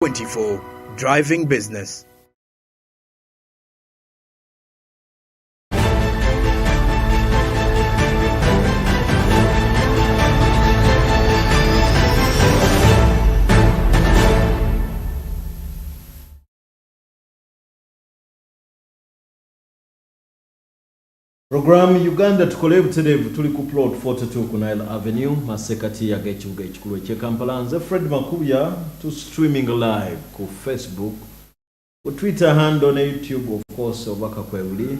SMART24 Driving Business. Program Uganda TUKOLE butereevu tuli ku plot 42 ku Nile Avenue masekati y'ekibuga ekikulu eky'e Kampala. Nze Fred Makubuya to streaming live ku Facebook, ku Twitter handle ne YouTube of course obaka kwebuli.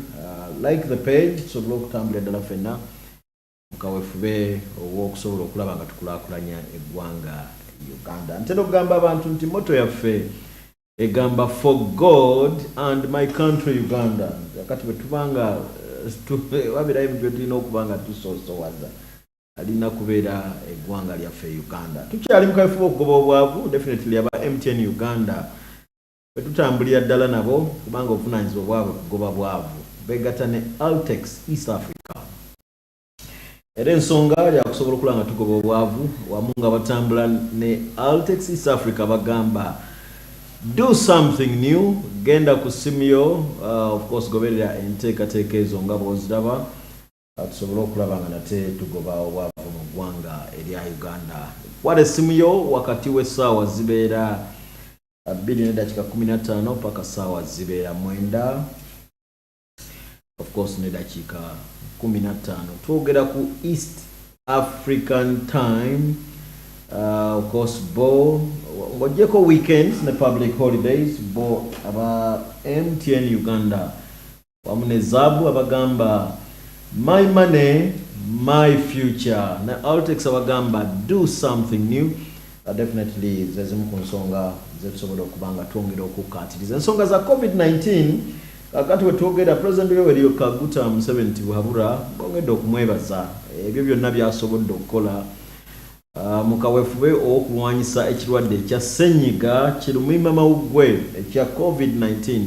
Like the page sobola okutambulira ddala ffenna mukawefube ow'okusobola okulaba nga tukulaakulanya eggwanga Uganda. Ntera okugamba abantu nti motto yaffe egamba for God and my country Uganda. Kati bwe tubanga wabira ebintu tulina okuba nga tusoosowaza alina kubeera eggwanga lyaffe Uganda. Tukyali mu kaweefube okugoba obwavu, definitely aba MTN Uganda bwe tutambulira ddala nabo kubanga obuvunaanyizibwa bwabwe kugoba bwavu begatta ne Altex East Africa. Era ensonga yakusobola okulaba nga tugoba obwavu wamu nga batambula ne Altex East Africa bagamba do something new. Genda ku simu of course goberera enteekateeka ezo nga bw'oziraba tusobola okulaba nga nate tugoba obwavu mu ggwanga erya Uganda. Kwata essimu yo wakati w'essaawa zibeera 2:15 paka ssaawa zibeera 9 of course ne dakiika 15 twogera ku East African time. Of course bo ngojeko weekends ne public holidays bo aba MTN Uganda wamune zabu abagamba my money my future na Altex abagamba do something new. Definitely zezimu ku nsonga zetusobola okubanga twongera okukatiriza ensonga za COVID-19 kakati we twogera President Yoweri Kaguta Museveni Buhabura bongedde okumwebaza ebyo byonna byasobodde okukola mukawefube Olw'Okulwanisa ekirwadde ekya ssenyiga kirumima mawuggwe ekya COVID-19.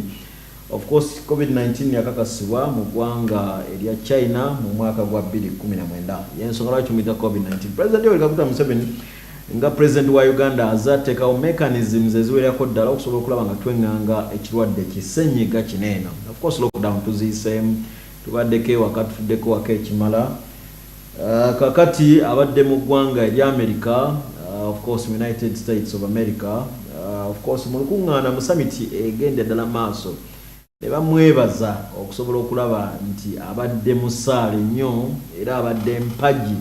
Of course COVID-19 yakakasibwa mu ggwanga erya China mu mwaka gwa 2019 yensonga lwaki tumuyita COVID-19. President Yoweri Kaguta Museveni nga president wa Uganda azateekawo mechanisms eziwerako ddala okusobola okulaba nga twenganga ekirwadde kissenyiga kineeno. Of course lockdown tuziyiseemu tubaddeko ewaka tutuddeko waka ekimala. Kakati abadde mu ggwanga erya America, of course United States of America, of course mu lukuŋŋaana mu summit egenda ddala maaso ne bamwebaza okusobola okulaba nti abadde mu ssaala nnyo era abadde mpagi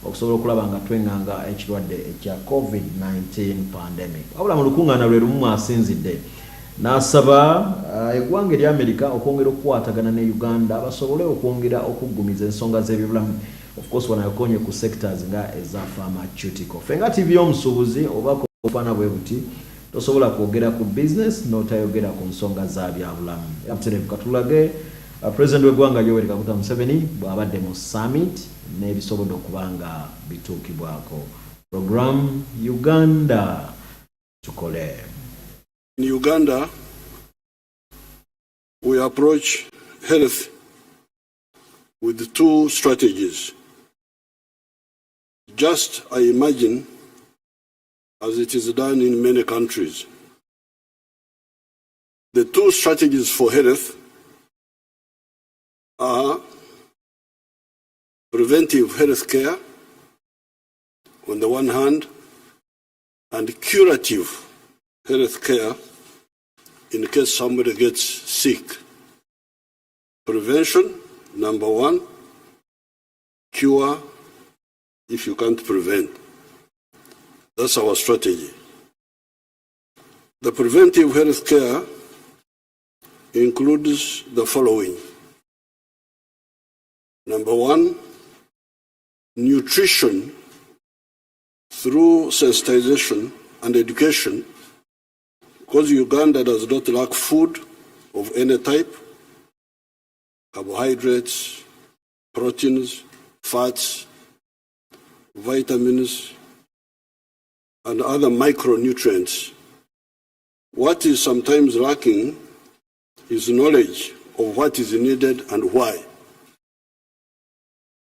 okusobola okulaba nga twenganga ekirwadde ekya COVID-19 pandemic. Wabula mu lukuŋŋaana lwe lumu asinzidde n'asaba eggwanga erya America okwongera okukwatagana ne Uganda basobole okwongera okuggumiza ensonga z'ebyobulamu. Of course wanayokonye ku sectors nga eza pharmaceutical. Fenga TV y'omusuubuzi oba kofaana bwe buti tosobola kwogera ku business n'otayogera ku nsonga za byabulamu. Yamuterevu katulage President w'eggwanga Yoweri Kaguta Museveni bw'abadde mu summit n'ebisobodde okuba nga bituukibwako. Program Uganda TUKOLE. In Uganda, we approach health with two strategies. Just, I imagine, as it is done in many countries. The two strategies for health are preventive health care on the one hand and curative health care in case somebody gets sick. Prevention, number one, cure if you can't prevent. That's our strategy. The preventive health care includes the following. Number one, nutrition through sensitization and education, because Uganda does not lack food of any type, carbohydrates, proteins, fats, vitamins, and other micronutrients. What is sometimes lacking is knowledge of what is needed and why.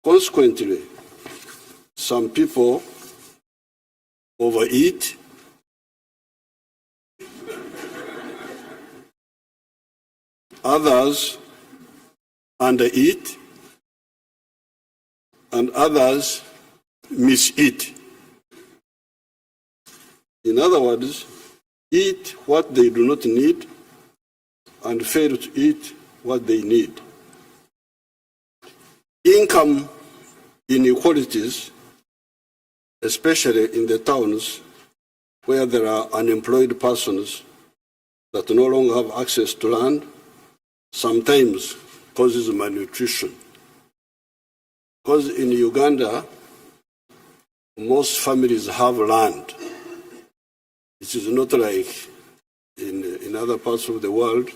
Consequently, some people overeat others undereat, and others miseat. In other words, eat what they do not need and fail to eat what they need. Income inequalities, especially in the towns where there are unemployed persons that no longer have access to land, sometimes causes malnutrition. Because in Uganda, most families have land. It is not like in other parts of the world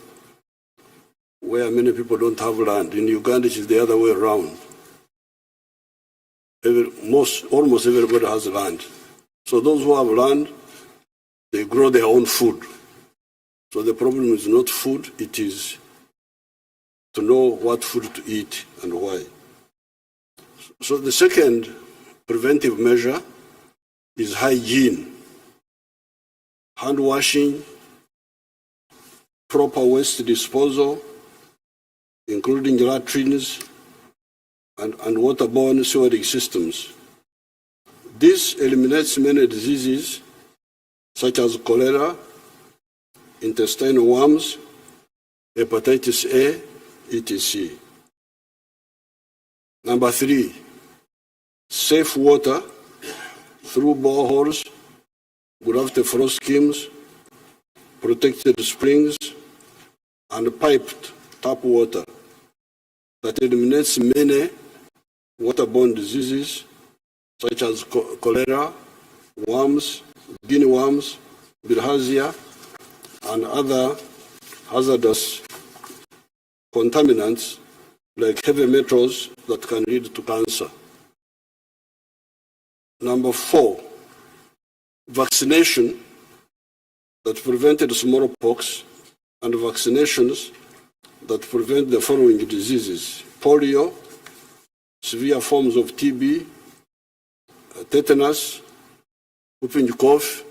where many people don't have land. In Uganda, it is the other way around. Almost everybody has land. So those who have land, they grow their own food. So the problem is not food, it is to know what food to eat and why. So the second preventive measure is hygiene. Hand washing, proper waste disposal, including latrines and waterborne sewage systems. This eliminates many diseases such as cholera, intestinal worms, hepatitis A, etc. Number 3, safe water through boreholes, gravity flow schemes, protected springs, and piped tap water that eliminates many waterborne diseases such as cholera, worms, guinea worms, bilharzia, and other hazardous contaminants like heavy metals that can lead to cancer. Number 4, vaccination that prevented smallpox and vaccinations that prevent the following diseases: polio, severe forms of TB, tetanus, whooping cough,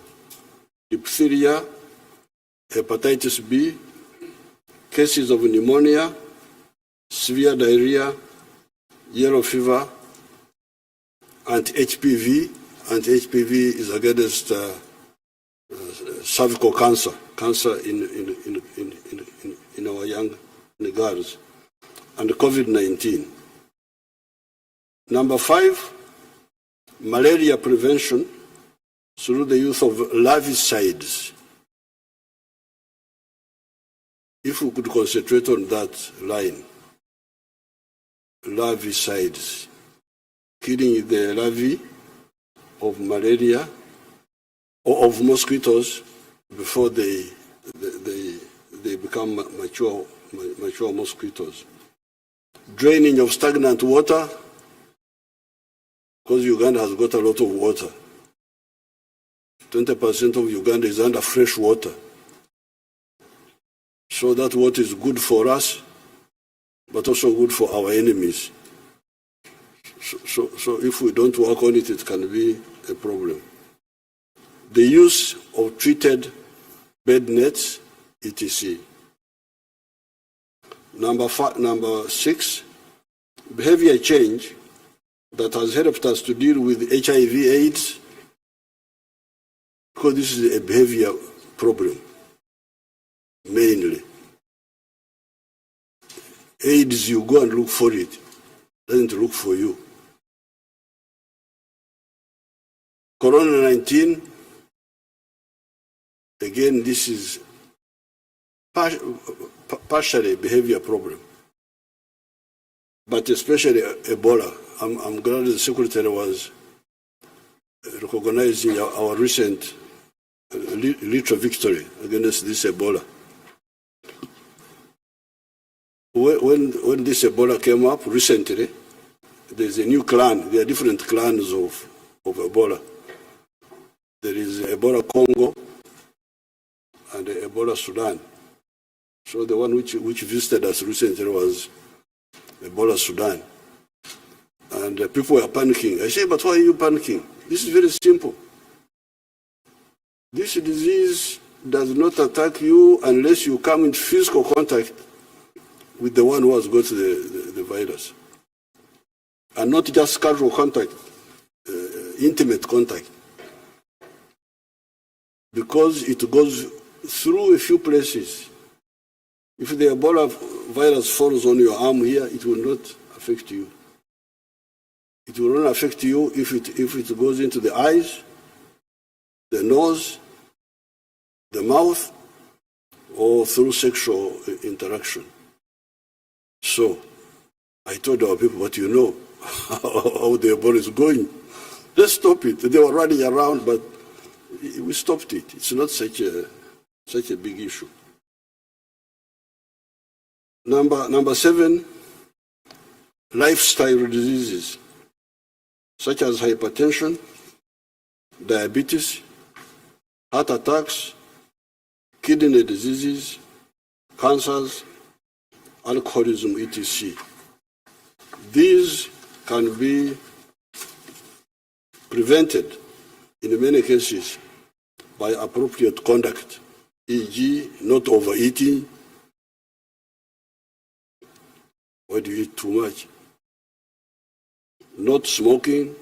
diphtheria, hepatitis B, cases of pneumonia, severe diarrhea, yellow fever, and HPV. And HPV is against cervical cancer in our young girls, and COVID-19. Number 5, malaria prevention through the use of larvicides. If we could concentrate on that line, larvicides, killing the larvae of malaria or of mosquitoes before they become mature mosquitoes. Draining of stagnant water, because Uganda has got a lot of water. 20% of Uganda is under fresh water. So that water is good for us, but also good for our enemies. So if we don't work on it, it can be a problem. The use of treated bed nets, etc. Number 6, behavior change that has helped us to deal with HIV/AIDS, because this is a behavior problem, mainly. AIDS, you go and look for it, it doesn't look for you. Corona-19, again, this is partially a behavior problem, but especially Ebola. I'm glad the Secretary was recognizing our recent little victory against this Ebola. When this Ebola came up recently, there's a new clan. There are different clans of Ebola. There is Ebola Congo and Ebola Sudan. So the one which visited us recently was Ebola Sudan. And people were panicking. I say, but why are you panicking? This is very simple. This disease does not attack you unless you come in physical contact with the one who has got the virus. And not just casual contact, intimate contact. Because it goes through a few places. If the Ebola virus falls on your arm here, it will not affect you. It will not affect you if it goes into the eyes, the nose, the mouth, or through sexual interaction. So, I told our people, but you know how the Ebola is going. Let's stop it. They were running around, but we stopped it. It's not such a big issue. Number 7, lifestyle diseases such as hypertension, diabetes, heart attacks, kidney diseases, cancers, alcoholism, etc. These can be prevented in many cases by appropriate conduct, e.g., not overeating. Why do you eat too much? Not smoking,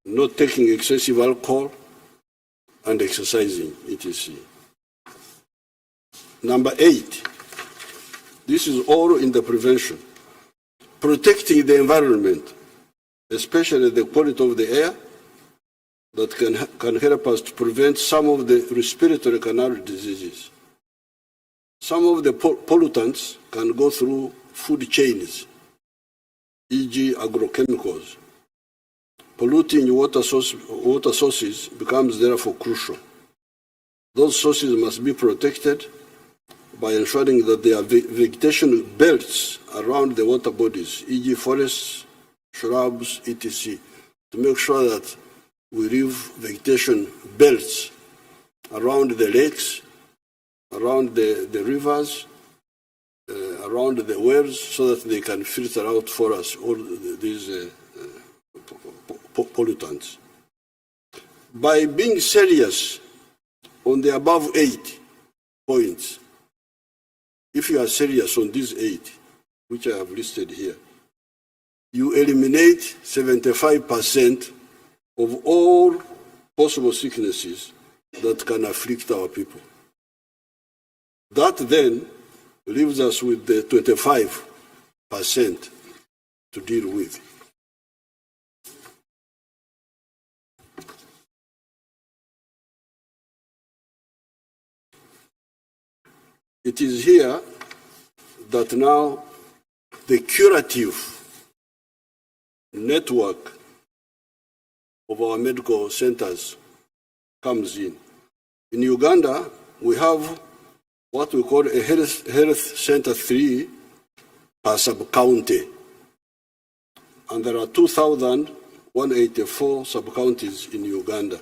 not taking excessive alcohol, and exercising, etc. Number 8, this is all in the prevention. Protecting the environment, especially the quality of the air, that can help us to prevent some of the respiratory canal diseases. Some of the pollutants can go through food chains, e.g. agrochemicals. Polluting water sources becomes therefore crucial. Those sources must be protected by ensuring that there are vegetation belts around the water bodies, e.g. forests, shrubs, etc., to make sure that we leave vegetation belts around the lakes, around the rivers, around the wells, so that they can filter out for us all these pollutants. By being serious on the above 8 points, if you are serious on these 8, which I have listed here, you eliminate 75% of all possible sicknesses that can afflict our people. That then leaves us with the 25% to deal with. It is here that now the curative network of our medical centers comes in. In Uganda, we have what we call a health center 3 per sub-county. And there are 2,184 sub-counties in Uganda.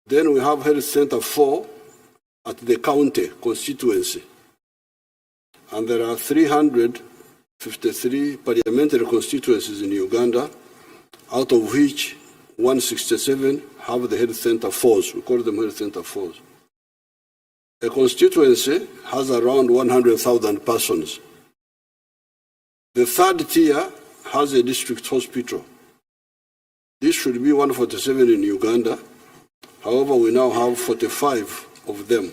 Then we have health center 4 at the county constituency. And there are 353 parliamentary constituencies in Uganda, out of which 167 have the health center 4s. We call them health center 4s. A constituency has around 100,000 persons. The third tier has a district hospital. This should be 147 in Uganda. However, we now have 45 of them.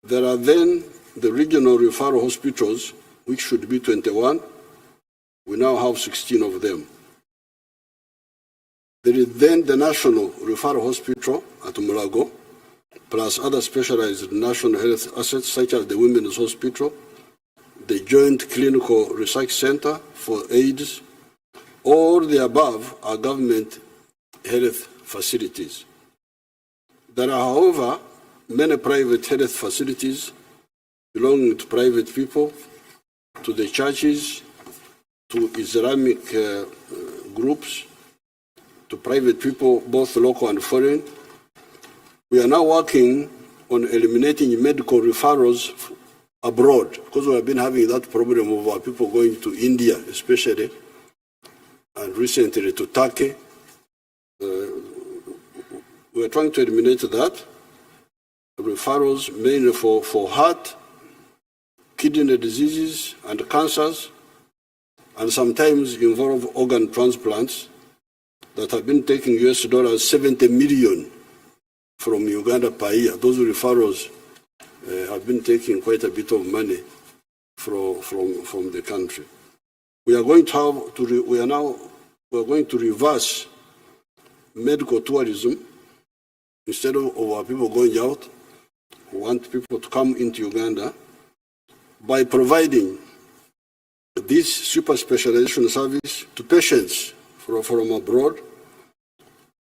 There are then the regional referral hospitals, which should be 21. We now have 16 of them. There is then the National Referral Hospital at Mulago, plus other specialized national health assets such as the Women's Hospital, the Joint Clinical Research Center for AIDS. All the above are government health facilities. There are, however, many private health facilities belonging to private people, to the churches, to Islamic groups, to private people, both local and foreign. We are now working on eliminating medical referrals abroad, because we have been having that problem of our people going to India, especially, and recently to Turkey. We are trying to eliminate that. We referrals mainly for heart, kidney diseases and cancers, and sometimes involve organ transplants that have been taking US $70 million from Uganda per year. Those referrals have been taking quite a bit of money from the country. We are going to reverse medical tourism. Instead of our people going out, we want people to come into Uganda by providing this super specialization service to patients from abroad,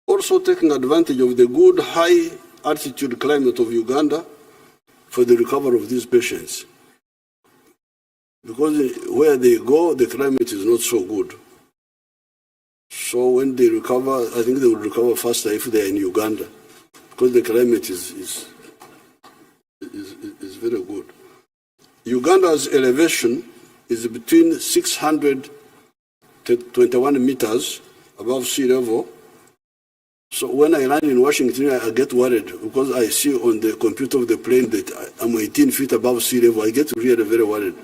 also taking advantage of the good high altitude climate of Uganda for the recovery of these patients. Because where they go, the climate is not so good. So when they recover, I think they will recover faster if they are in Uganda, because the climate is very good. Uganda's elevation is between 600 to 21 meters above sea level. So when I land in Washington, I get worried because I see on the computer of the plane that I'm 18 feet above sea level. I get really very worried.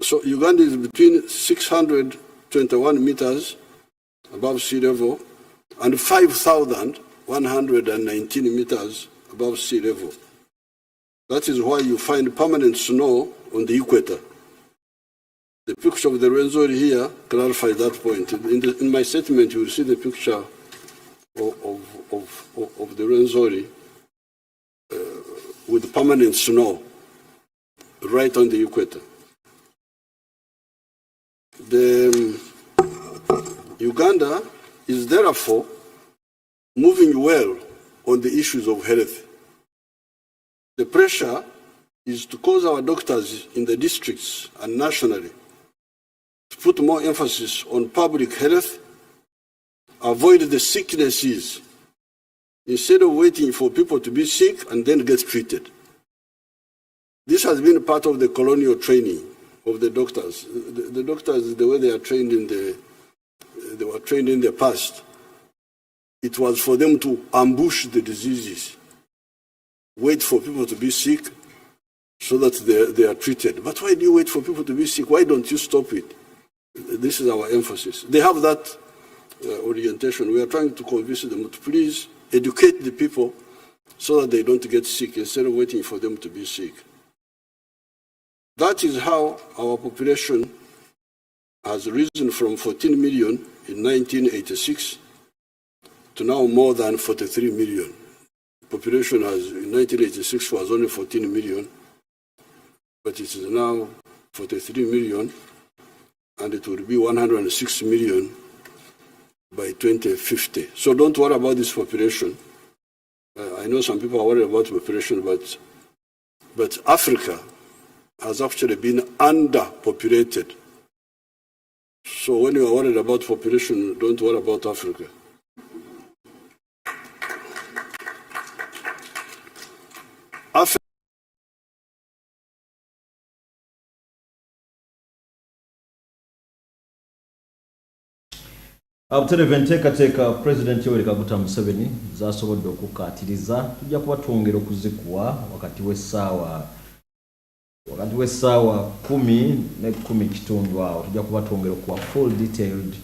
So Uganda is between 621 meters above sea level and 5,119 meters above sea level. That is why you find permanent snow on the equator. The picture of the Rwenzori here clarifies that point. In my statement, you will see the picture of the Rwenzori with permanent snow right on the equator. Uganda is therefore moving well on the issues of health. The pressure is to cause our doctors in the districts and nationally to put more emphasis on public health, avoid the sicknesses, instead of waiting for people to be sick and then get treated. This has been part of the colonial training of the doctors. The doctors, the way they are trained they were trained in the past. It was for them to ambush the diseases, wait for people to be sick so that they are treated. But why do you wait for people to be sick? Why don't you stop it? This is our emphasis. They have that orientation. We are trying to convince them to please educate the people so that they don't get sick instead of waiting for them to be sick. That is how our population has risen from 14 million in 1986 to now more than 43 million. Population in 1986 was only 14 million, but it is now 43 million, and it will be 106 million by 2050. So don't worry about this population. I know some people are worried about population, but Africa has actually been underpopulated. So when you are worried about population, don't worry about Africa. Abutereve enteekateeka Pulezidenti Yoweri Kaguta Museveni zaasobodde okukkaatiriza tujja kuba twongera okuzikuwa wakati w'essaawa 10 ne 10 kitundu awo tujja kuba twongera okuwa full detailed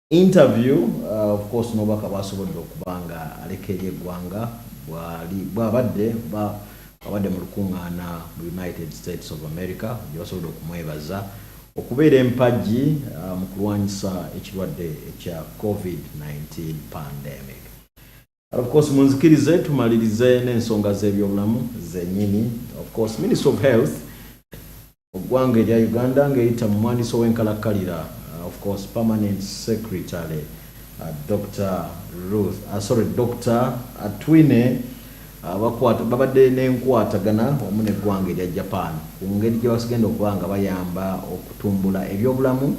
interview of course n'obubaka bwasobodde okuba nga alekerya eggwanga bwabadde mu lukuŋŋaana mu United States of America gye basobodde okumwebaza okubeera empagi mu kulwanyisa ekirwadde ekya COVID-19 pandemic. Of course munzikirize tumalirize n'ensonga z'ebyobulamu zennyini. Of course Minister of Health oggwanga erya Uganda ng'eyita mu mwandiisi ow'enkalakkalira of course Permanent Secretary Dr. Atwine babadde n'enkwatagana wamu n'eggwanga erya Japan ku ngeri gye basigenda okuba nga bayamba okutumbula ebyobulamu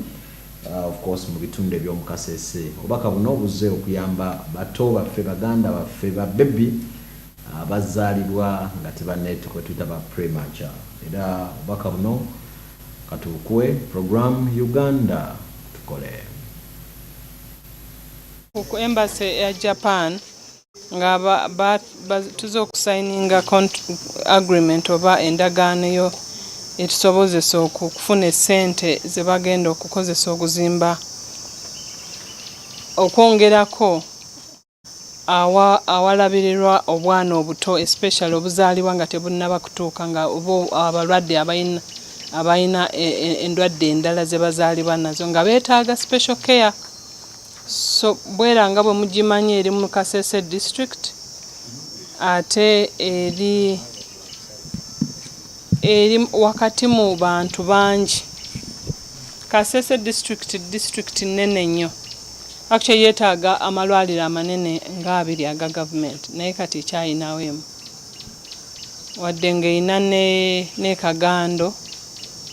of course mu bitundu eby'omu Kasese. Obubaka buno buzze okuyamba bato baffe baganda baffe babbebi abazaalibwa nga kwe tuyita ba premature. Era obubaka buno katuukwe program Uganda tukole. ku embassy ya Japan nga tuzo okusigninga agreement oba endagaano yo etusobozesa okufuna sente ze bagenda okukozesa okuzimba okwongerako awalabirirwa obwana obuto especially obuzaalibwa nga tebunnaba kutuuka nga abalwadde abayina endwadde endala ze bazaalibwa nazo nga beetaaga special care. So bwera nga bwe mugimanyi eri mu Kasese district ate eri wakati mu bantu bangi. Kasese district nene nnyo. Actually yetaaga amalwaliro amanene nga 2 aga government naye kati kyayinaweemu wadde ng'erina ne Kagando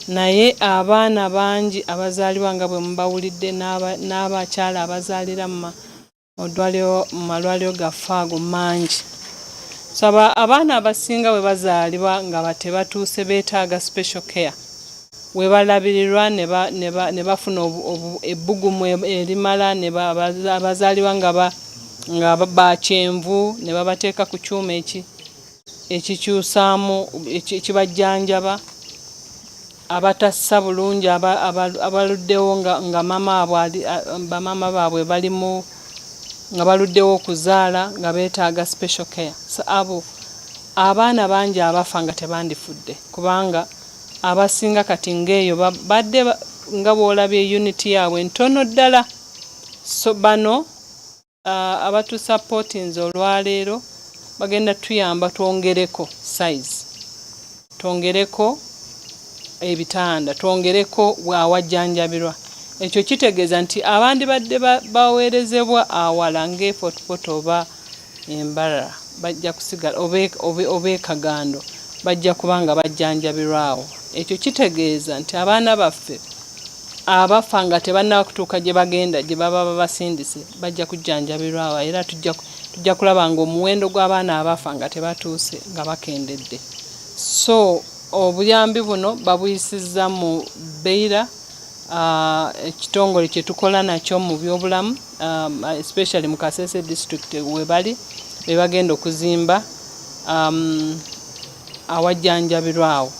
naye abaana bangi abazaalibwa nga bwe mubawulidde n'abakyala abazaalira mu malwaliro gaffe ago mangi. So abaana abasinga bwe bazaalibwa nga tebatuuse beetaaga special care we balabirirwa ne bafuna ebbugumu erimala abazaalibwa nga bakyenvu ne babateeka ku kyuma ekikyusaamu ekibajjanjaba abatassa bulungi abaluddewo nga bamama baabwe balimu nga baluddewo okuzaala nga beetaaga special care. So abo abaana bangi abafa nga tebandifudde kubanga abasinga kati ngeeyo badde nga bw'olabye unity yaabwe ntono ddala. So bano abatusapootinze olwaleero bagenda tuyamba twongereko size, twongereko ebitanda, twongereko awajjanjabirwa. Ekyo kitegeeza nti abandi badde baweerezebwa awala ng'Efort oba Embarara bajja kusigala oba Kagando bajja kubanga bajjanjabirwawo. Ekyo kitegeeza nti abaana baffe abafa nga tebannaba kutuuka gye bagenda gye baba babasindise bajja kujjanjabirwawo era tujja kulaba ng'omuwendo gw'abaana abafa nga tebatuuse nga bakendedde. So obuyambi buno babuyisizza mu Beira ekitongole kye tukola nakyo mu byobulamu especially mu Kasese district we bali be bagenda okuzimba awajjanjabirwawo.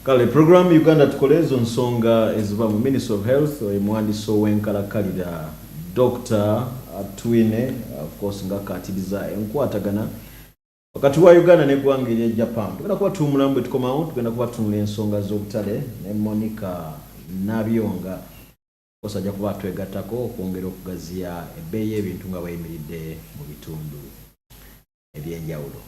Kale program Uganda tukole ezo nsonga eziva mu Ministry of Health omuwandiisi ow'enkalakalira Dr. Twine of course nga katiriza enkwatagana wakati wa Uganda n'eggwanga erya Japan. Tugenda kuba tuwumulamu bwe tukomawo tugenda kuba tunula ensonga z'obutale ne Monica Nabyonga kosa ajja kuba twegattako okwongera okugaziya ebbeeyi y'ebintu nga bweyimiridde mu bitundu ebyenjawulo.